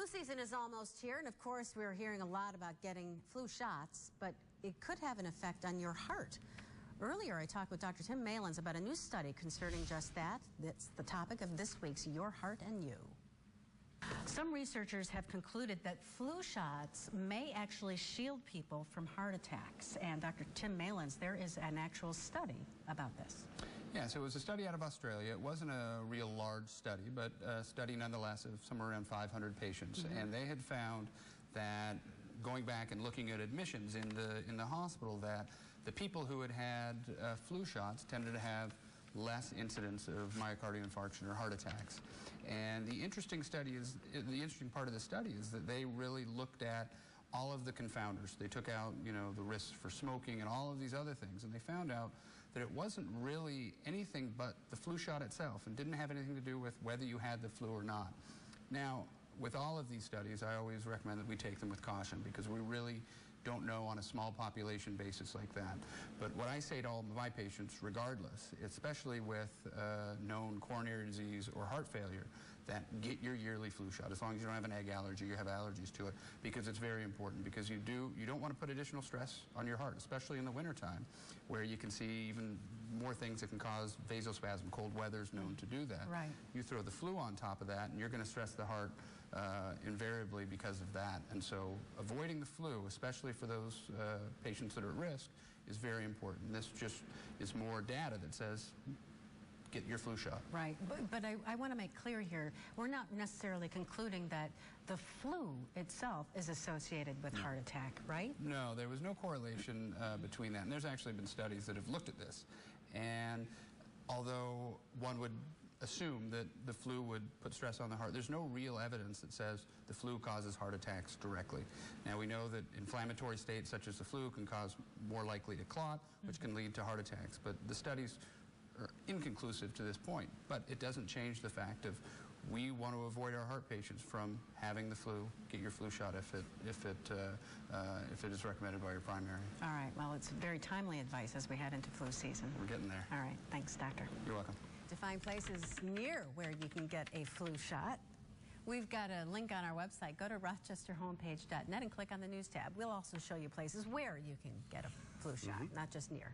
Flu season is almost here, and of course we're hearing a lot about getting flu shots, but it could have an effect on your heart. Earlier I talked with Dr. Tim Malins about a new study concerning just that. That's the topic of this week's Your Heart and You. Some researchers have concluded that flu shots may actually shield people from heart attacks. And Dr. Tim Malins, there is an actual study about this. Yeah, so it was a study out of Australia. It wasn't a real large study, but a study nonetheless of somewhere around 500 patients. And they had found that going back and looking at admissions in the hospital, that the people who had had flu shots tended to have less incidence of myocardial infarction or heart attacks. And the interesting part of the study is that they really looked at all of the confounders. They took out, the risks for smoking and all of these other things, and they found out that it wasn't really anything but the flu shot itself, and didn't have anything to do with whether you had the flu or not. Now, with all of these studies, I always recommend that we take them with caution, because we really don't know on a small population basis like that. But what I say to all of my patients, regardless, especially with known coronary disease or heart failure, that get your yearly flu shot, as long as you don't have an egg allergy, you have allergies to it, because it's very important, because you don't want to put additional stress on your heart, especially in the wintertime, where you can see even more things that can cause vasospasm. Cold weather's known to do that. Right. You throw the flu on top of that, and you're going to stress the heart invariably because of that. And so avoiding the flu, especially for those patients that are at risk, is very important. This just is more data that says get your flu shot. Right, but I want to make clear here, we're not necessarily concluding that the flu itself is associated with heart attack, right? No, there was no correlation between that, and there's actually been studies that have looked at this. And although one would assume that the flu would put stress on the heart, there's no real evidence that says the flu causes heart attacks directly. Now, we know that inflammatory states such as the flu can cause more likely to clot, which can lead to heart attacks, but the studies are inconclusive to this point. But it doesn't change the fact of we want to avoid our heart patients from having the flu. Get your flu shot if it is recommended by your primary. All right, well, it's very timely advice as we head into flu season. We're getting there. All right, thanks, doctor. You're welcome. To find places near where you can get a flu shot, we've got a link on our website. Go to rochesterhomepage.net and click on the news tab. We'll also show you places where you can get a flu shot, not just near.